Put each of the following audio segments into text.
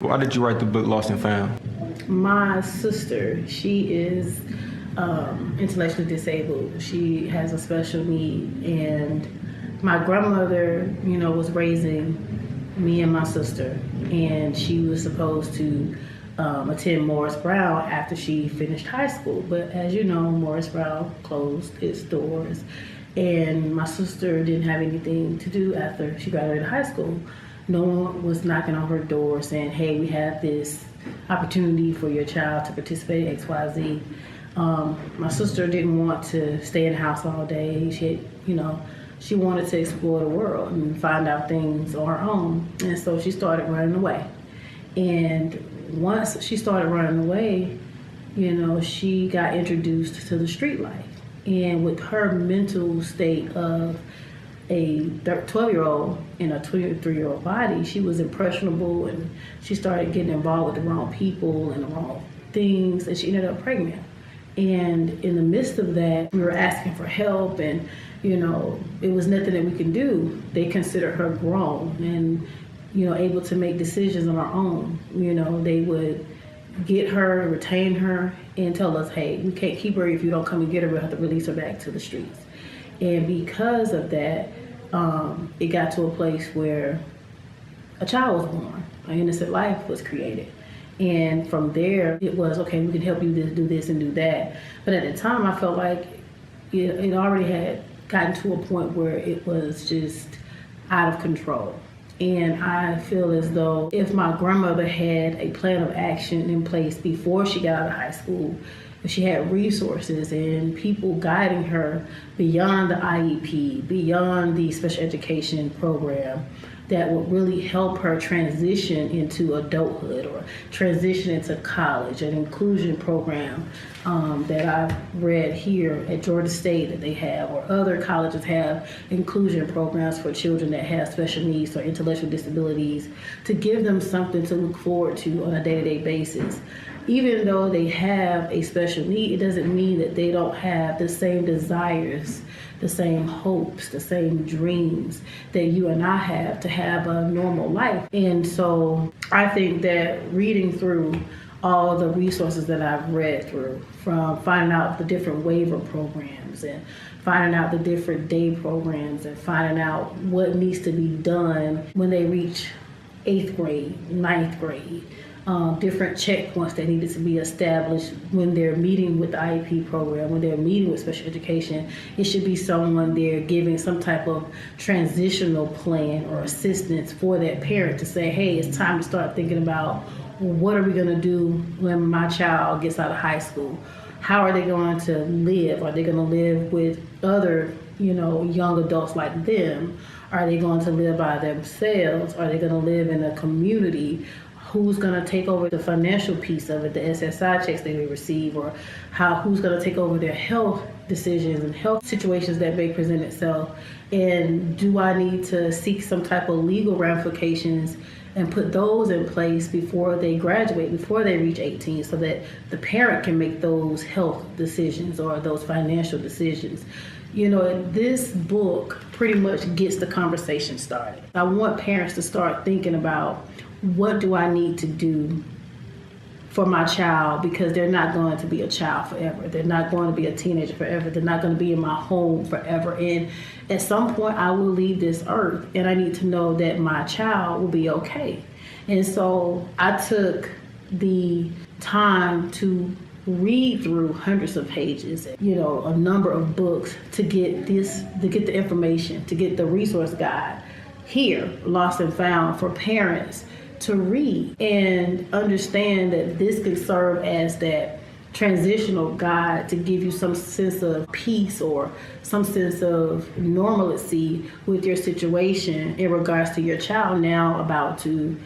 Why did you write the book Lost and Found? My sister, she is intellectually disabled. She has a special need, and my grandmother, was raising me and my sister, and she was supposed to attend Morris Brown after she finished high school. But as you know, Morris Brown closed its doors, and my sister didn't have anything to do after she graduated high school. No one was knocking on her door saying, hey, we have this opportunity for your child to participate in XYZ. My sister didn't want to stay in the house all day. She wanted to explore the world and find out things on her own. And so she started running away. And once she started running away, she got introduced to the street life. And with her mental state of a 12-year-old in a 23-year-old body, she was impressionable, and she started getting involved with the wrong people and the wrong things, and she ended up pregnant. And in the midst of that, we were asking for help, and it was nothing that we could do. They considered her grown and able to make decisions on her own. They would get her, retain her, and tell us, hey, we can't keep her. If you don't come and get her, we'll have to release her back to the streets. And because of that, it got to a place where a child was born, an innocent life was created. And from there, it was, okay, we can help you do this and do that. But at the time, I felt like it already had gotten to a point where it was just out of control. And I feel as though if my grandmother had a plan of action in place before she got out of high school, if she had resources and people guiding her beyond the IEP, beyond the special education program, that would really help her transition into adulthood or transition into college, an inclusion program that I've read here at Georgia State that they have, or other colleges have inclusion programs for children that have special needs or intellectual disabilities, to give them something to look forward to on a day-to-day basis. Even though they have a special need, it doesn't mean that they don't have the same desires, the same hopes, the same dreams that you and I have to have a normal life. And so I think that reading through all the resources that I've read through, from finding out the different waiver programs and finding out the different day programs and finding out what needs to be done when they reach 8th grade, 9th grade, different checkpoints that needed to be established when they're meeting with the IEP program, when they're meeting with special education. It should be someone there giving some type of transitional plan or assistance for that parent to say, hey, it's time to start thinking about, what are we going to do when my child gets out of high school? How are they going to live? Are they going to live with other, young adults like them? Are they going to live by themselves? Are they going to live in a community? Who's going to take over the financial piece of it, the SSI checks they receive, or who's going to take over their health decisions and health situations that may present itself? And do I need to seek some type of legal ramifications and put those in place before they graduate, before they reach 18, so that the parent can make those health decisions or those financial decisions? This book pretty much gets the conversation started. I want parents to start thinking about, what do I need to do for my child? Because they're not going to be a child forever. They're not going to be a teenager forever. They're not going to be in my home forever. And at some point, I will leave this earth, and I need to know that my child will be okay. And so I took the time to read through hundreds of pages, a number of books to get the information, to get the resource guide here, Lost and Found, for parents to read and understand that this could serve as that transitional guide to give you some sense of peace or some sense of normalcy with your situation in regards to your child now about to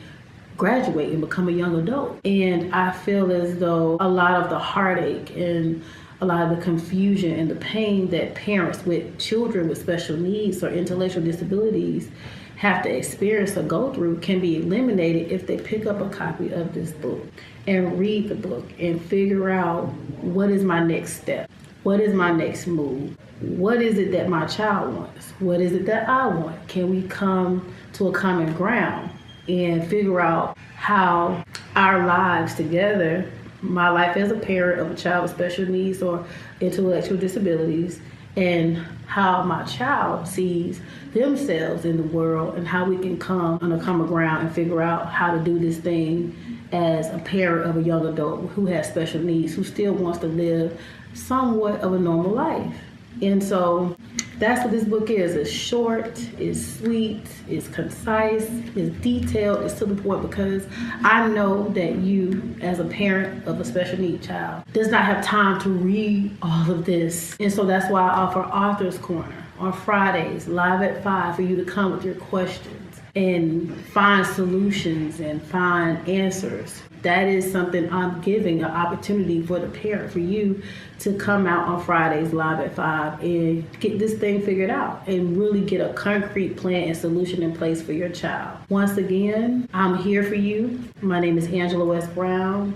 graduate and become a young adult. And I feel as though a lot of the heartache and a lot of the confusion and the pain that parents with children with special needs or intellectual disabilities have to experience or go through can be eliminated if they pick up a copy of this book and read the book and figure out, what is my next step? What is my next move? What is it that my child wants? What is it that I want? Can we come to a common ground and figure out how our lives together, my life as a parent of a child with special needs or intellectual disabilities, and how my child sees themselves in the world, and how we can come on a common ground and figure out how to do this thing as a parent of a young adult who has special needs, who still wants to live somewhat of a normal life. And so that's what this book is. It's short, it's sweet, it's concise, it's detailed, it's to the point, because I know that you, as a parent of a special need child, does not have time to read all of this. And so that's why I offer Author's Corner on Fridays, live at 5, for you to come with your questions and find solutions and find answers. That is something I'm giving, an opportunity for the parent, for you to come out on Fridays live at 5 and get this thing figured out and really get a concrete plan and solution in place for your child. Once again, I'm here for you. My name is Angela West Brown.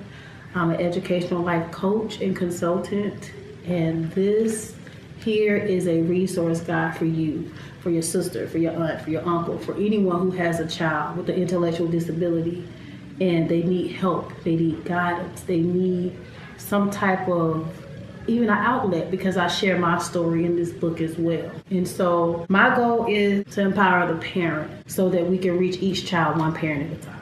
I'm an educational life coach and consultant, and this here is a resource guide for you, for your sister, for your aunt, for your uncle, for anyone who has a child with an intellectual disability and they need help, they need guidance, they need some type of, even an outlet, because I share my story in this book as well. And so my goal is to empower the parent so that we can reach each child one parent at a time.